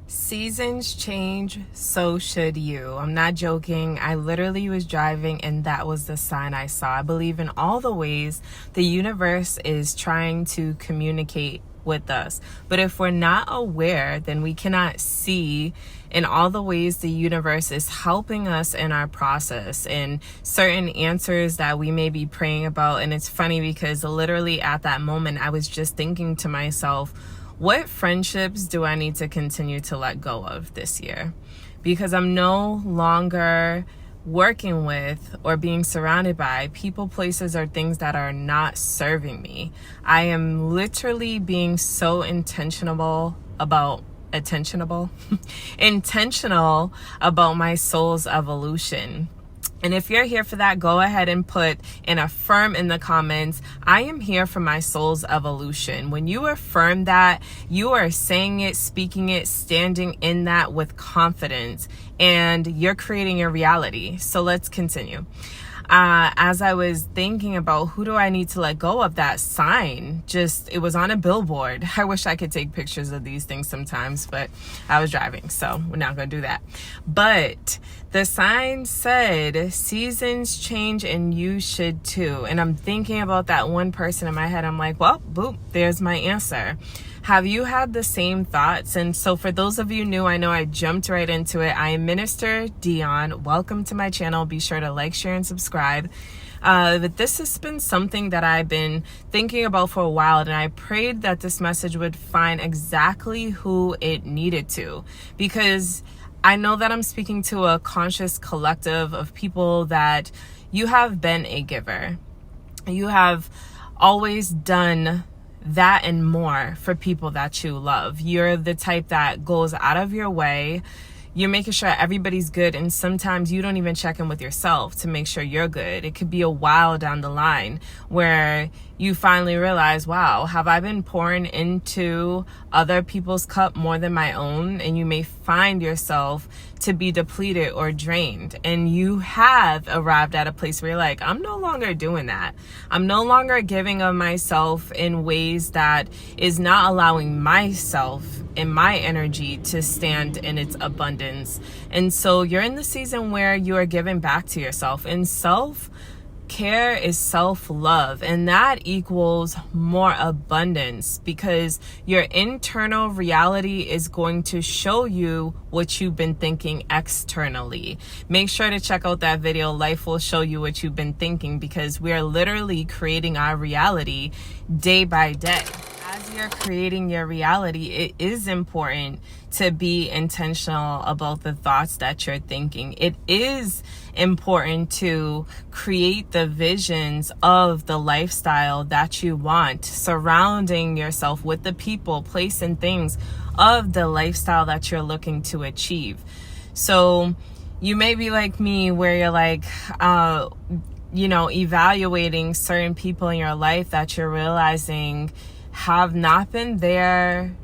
Seasons change, so should you. I'm not joking. I literally was driving and that was the sign I saw. I believe in all the ways the universe is trying to communicate with us. But if we're not aware, then we cannot see in all the ways the universe is helping us in our process and certain answers that we may be praying about. And it's funny because literally at that moment, I was just thinking to myself, what friendships do I need to continue to let go of this year? Because I'm no longer working with or being surrounded by people, places, or things that are not serving me. I am literally being so intentional about my soul's evolution. And if you're here for that, go ahead and put and affirm in the comments, I am here for my soul's evolution. When you affirm that, you are saying it, speaking it, standing in that with confidence, and you're creating your reality. So let's continue. As I was thinking about who do I need to let go of, that sign, it was on a billboard. I wish I could take pictures of these things sometimes, but I was driving, so we're not going to do that. But the sign said, seasons change and you should too. And I'm thinking about that one person in my head. I'm like, well, boom, there's my answer. Have you had the same thoughts? And so for those of you new, I know I jumped right into it. I am Minister Dion. Welcome to my channel. Be sure to like, share, and subscribe. But this has been something that I've been thinking about for a while, and I prayed that this message would find exactly who it needed to, because I know that I'm speaking to a conscious collective of people that you have been a giver. You have always done that and more for people that you love. You're the type that goes out of your way. You're making sure everybody's good, and sometimes you don't even check in with yourself to make sure you're good. It could be a while down the line where you finally realize, wow, have I been pouring into other people's cup more than my own? And you may find yourself to be depleted or drained, and you have arrived at a place where you're like, I'm no longer doing that. I'm no longer giving of myself in ways that is not allowing myself and my energy to stand in its abundance. And so you're in the season where you are giving back to yourself, and self-care is self-love, and that equals more abundance, because your internal reality is going to show you what you've been thinking externally. Make sure to check out that video. Life will show you what you've been thinking, because we are literally creating our reality day by day. As you're creating your reality, it is important to be intentional about the thoughts that you're thinking. It is important to create the visions of the lifestyle that you want, surrounding yourself with the people, place, and things of the lifestyle that you're looking to achieve. So you may be like me, where you're like, evaluating certain people in your life that you're realizing have not been there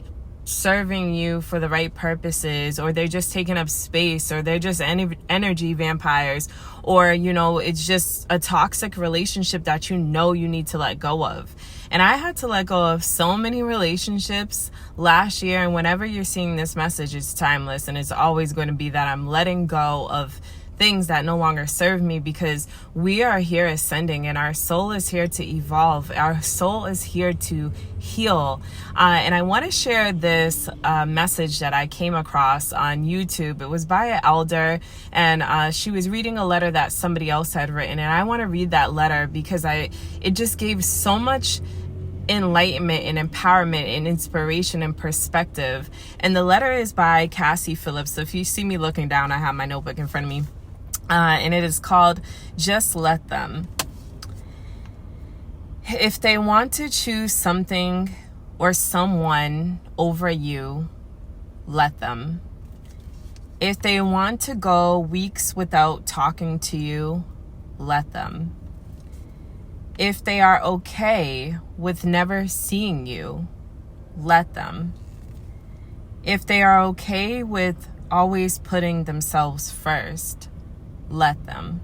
serving you for the right purposes, or they're just taking up space, or they're just energy vampires, or it's just a toxic relationship that you need to let go of. And I had to let go of so many relationships last year, and whenever you're seeing this message, it's timeless, and it's always going to be that I'm letting go of things that no longer serve me, because we are here ascending, and our soul is here to evolve. Our soul is here to heal. And I want to share this message that I came across on YouTube. It was by an elder, and she was reading a letter that somebody else had written, and I want to read that letter because it just gave so much enlightenment and empowerment and inspiration and perspective. And the letter is by Cassie Phillips. So if you see me looking down, I have my notebook in front of me. And it is called Just Let Them. If they want to choose something or someone over you, let them. If they want to go weeks without talking to you, let them. If they are okay with never seeing you, let them. If they are okay with always putting themselves first, let them.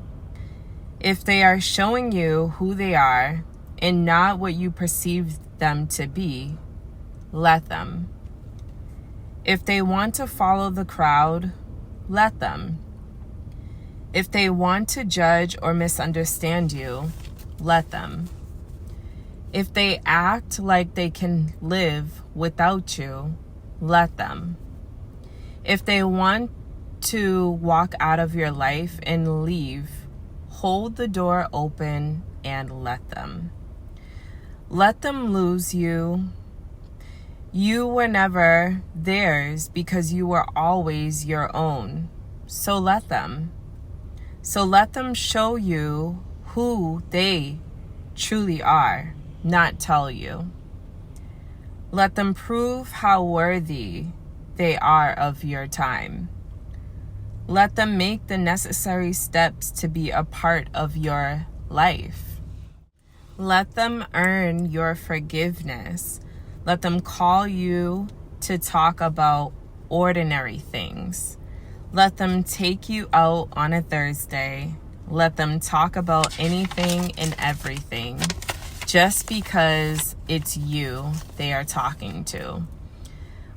If they are showing you who they are and not what you perceive them to be, let them. If they want to follow the crowd, let them. If they want to judge or misunderstand you, let them. If they act like they can live without you, let them. If they want to walk out of your life and leave, hold the door open and let them. Let them lose you. You were never theirs because you were always your own. So let them. So let them show you who they truly are, not tell you. Let them prove how worthy they are of your time. Let them make the necessary steps to be a part of your life. Let them earn your forgiveness. Let them call you to talk about ordinary things. Let them take you out on a Thursday. Let them talk about anything and everything just because it's you they are talking to.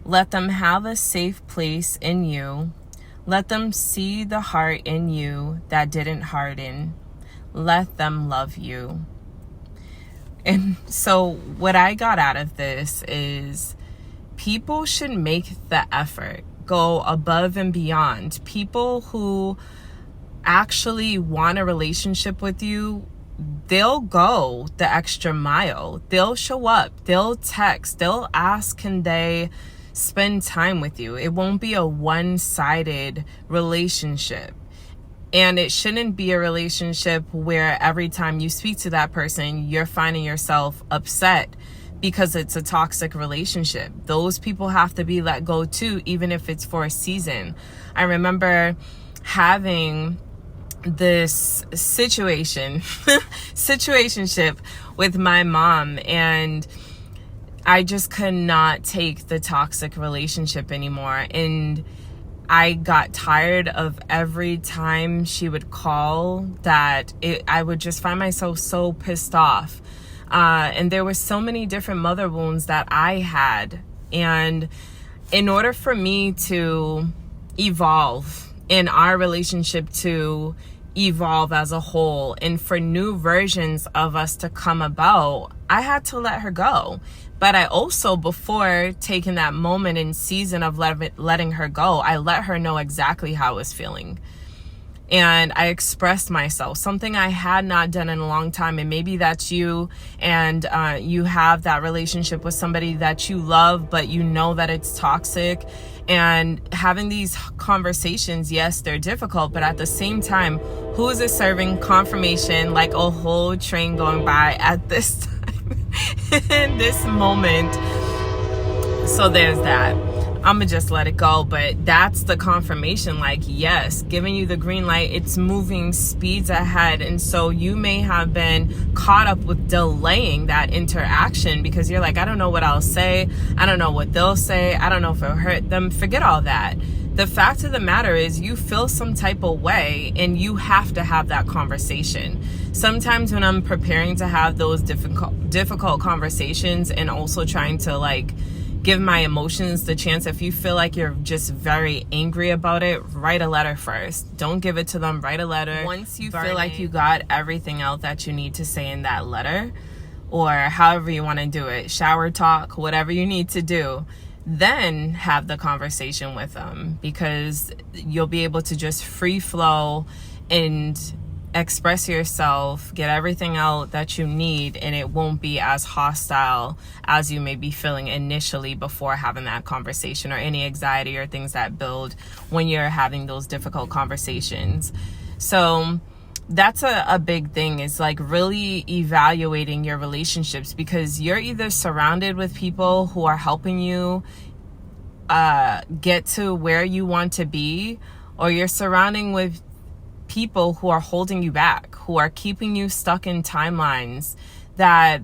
Let them have a safe place in you. Let them see the heart in you that didn't harden. Let them love you. And so what I got out of this is people should make the effort, go above and beyond. People who actually want a relationship with you, they'll go the extra mile. They'll show up, they'll text, they'll ask, can they spend time with you? It won't be a one-sided relationship. And it shouldn't be a relationship where every time you speak to that person, you're finding yourself upset because it's a toxic relationship. Those people have to be let go too, even if it's for a season. I remember having this situationship with my mom, and I just could not take the toxic relationship anymore. And I got tired of every time she would call that I would just find myself so pissed off. And there were so many different mother wounds that I had. And in order for me to evolve, in our relationship to evolve as a whole, and for new versions of us to come about, I had to let her go. But I also, before taking that moment and season of letting her go, I let her know exactly how I was feeling. And I expressed myself, something I had not done in a long time. And maybe that's you, and you have that relationship with somebody that you love, but you know that it's toxic. And having these conversations, yes, they're difficult, but at the same time, who is it serving confirmation like a whole train going by at this time? In this moment? So there's that. I'm gonna just let it go, but that's the confirmation, like, yes, giving you the green light. It's moving speeds ahead. And so you may have been caught up with delaying that interaction because you're like, I don't know what I'll say, I don't know what they'll say, I don't know if it'll hurt them. Forget all that. The fact of the matter is you feel some type of way, and you have to have that conversation. Sometimes when I'm preparing to have those difficult conversations, and also trying to like give my emotions the chance, if you feel like you're just very angry about it, write a letter first. Don't give it to them. Write a letter. Once you feel like you got everything out that you need to say in that letter, or however you want to do it, shower talk, whatever you need to do, then have the conversation with them, because you'll be able to just free flow and express yourself, get everything out that you need, and it won't be as hostile as you may be feeling initially before having that conversation, or any anxiety or things that build when you're having those difficult conversations. So that's a big thing, is like really evaluating your relationships, because you're either surrounded with people who are helping you get to where you want to be, or you're surrounding with people who are holding you back, who are keeping you stuck in timelines that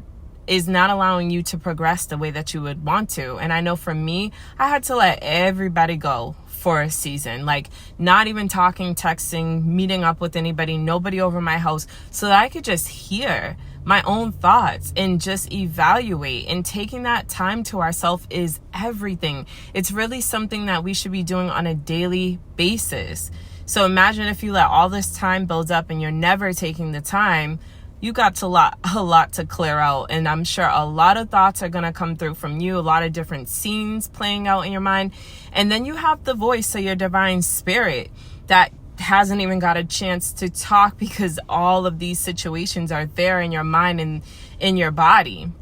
is not allowing you to progress the way that you would want to. And I know for me, I had to let everybody go for a season, like not even talking, texting, meeting up with anybody, nobody over my house, so that I could just hear my own thoughts and just evaluate. And taking that time to ourselves is everything. It's really something that we should be doing on a daily basis. So imagine if you let all this time build up and you're never taking the time, you got a lot to clear out. And I'm sure a lot of thoughts are going to come through from you, a lot of different scenes playing out in your mind. And then you have the voice of your divine spirit that hasn't even got a chance to talk because all of these situations are there in your mind and in your body.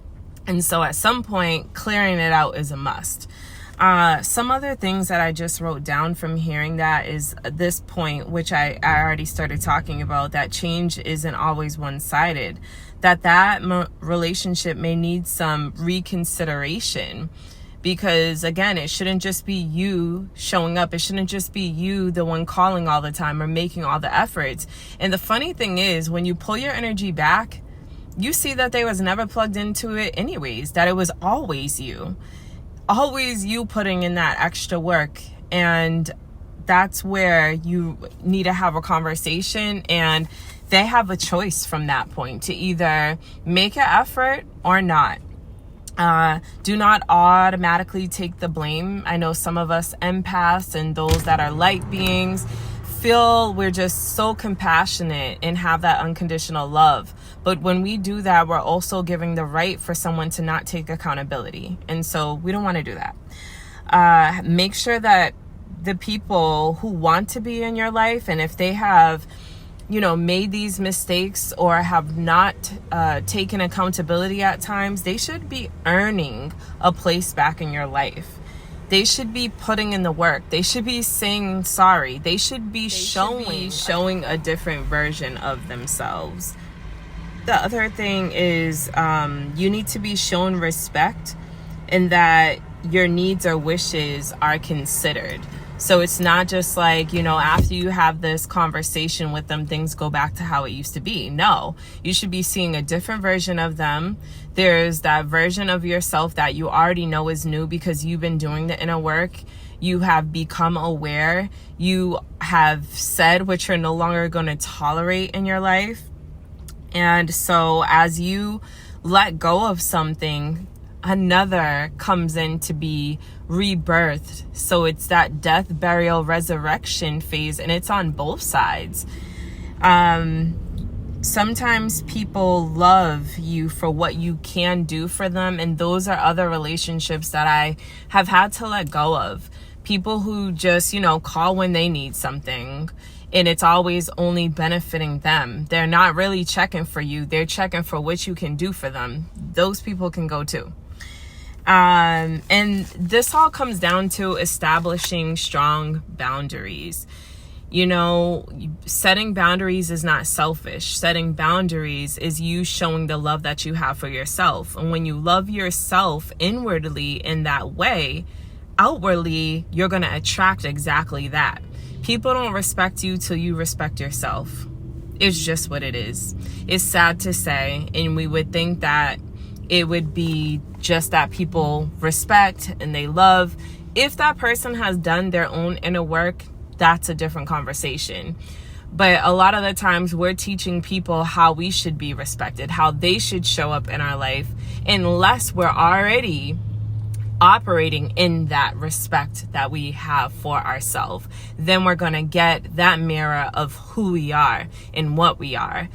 And so at some point, clearing it out is a must. Some other things that I just wrote down from hearing that is this point, which I already started talking about, that change isn't always one-sided, that relationship may need some reconsideration. Because again, it shouldn't just be you showing up. It shouldn't just be you, the one calling all the time or making all the efforts. And the funny thing is, when you pull your energy back, you see that they was never plugged into it anyways, that it was always you putting in that extra work. And that's where you need to have a conversation, and they have a choice from that point to either make an effort or not. Do not automatically take the blame. I know some of us empaths and those that are light beings feel we're just so compassionate and have that unconditional love. But when we do that, we're also giving the right for someone to not take accountability. And so we don't want to do that. Make sure that the people who want to be in your life, and if they have made these mistakes or have not taken accountability at times, they should be earning a place back in your life. They should be putting in the work. They should be saying sorry. They should be showing a different version of themselves. The other thing is you need to be shown respect, and that your needs or wishes are considered. So it's not just like, after you have this conversation with them, things go back to how it used to be. No, you should be seeing a different version of them. There's that version of yourself that you already know is new because you've been doing the inner work. You have become aware. You have said what you're no longer going to tolerate in your life. And so as you let go of something, another comes in to be rebirthed. So it's that death, burial, resurrection phase, and it's on both sides. Sometimes people love you for what you can do for them, and those are other relationships that I have had to let go of. People who just, call when they need something, and it's always only benefiting them. They're not really checking for you. They're checking for what you can do for them. Those people can go too. And this all comes down to establishing strong boundaries. Setting boundaries is not selfish. Setting boundaries is you showing the love that you have for yourself. And when you love yourself inwardly in that way, outwardly, you're going to attract exactly that. People don't respect you till you respect yourself. It's just what it is. It's sad to say, and we would think that it would be just that people respect and they love. If that person has done their own inner work, that's a different conversation. But a lot of the times we're teaching people how we should be respected, how they should show up in our life, unless we're already operating in that respect that we have for ourselves. Then we're going to get that mirror of who we are and what we are.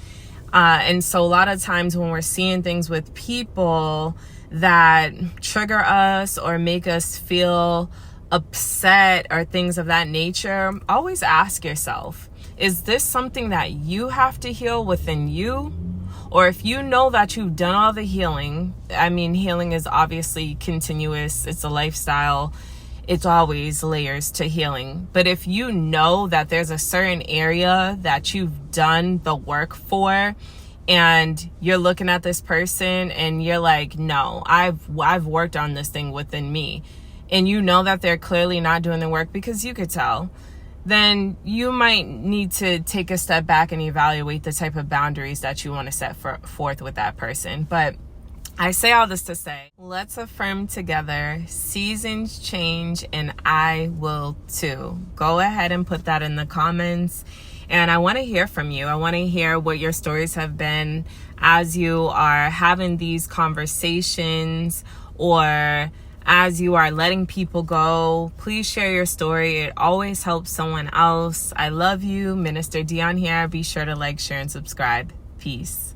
And so a lot of times when we're seeing things with people that trigger us or make us feel upset or things of that nature, always ask yourself, is this something that you have to heal within you? Or if you know that you've done all the healing, healing is obviously continuous. It's a lifestyle. It's always layers to healing. But if you know that there's a certain area that you've done the work for, and you're looking at this person and you're like, no, I've worked on this thing within me, and you know that they're clearly not doing the work because you could tell, then you might need to take a step back and evaluate the type of boundaries that you want to set forth with that person. But I say all this to say, let's affirm together, seasons change and I will too. Go ahead and put that in the comments. And I want to hear from you. I want to hear what your stories have been as you are having these conversations, or as you are letting people go. Please share your story. It always helps someone else. I love you. Minister Dion here. Be sure to like, share, and subscribe. Peace.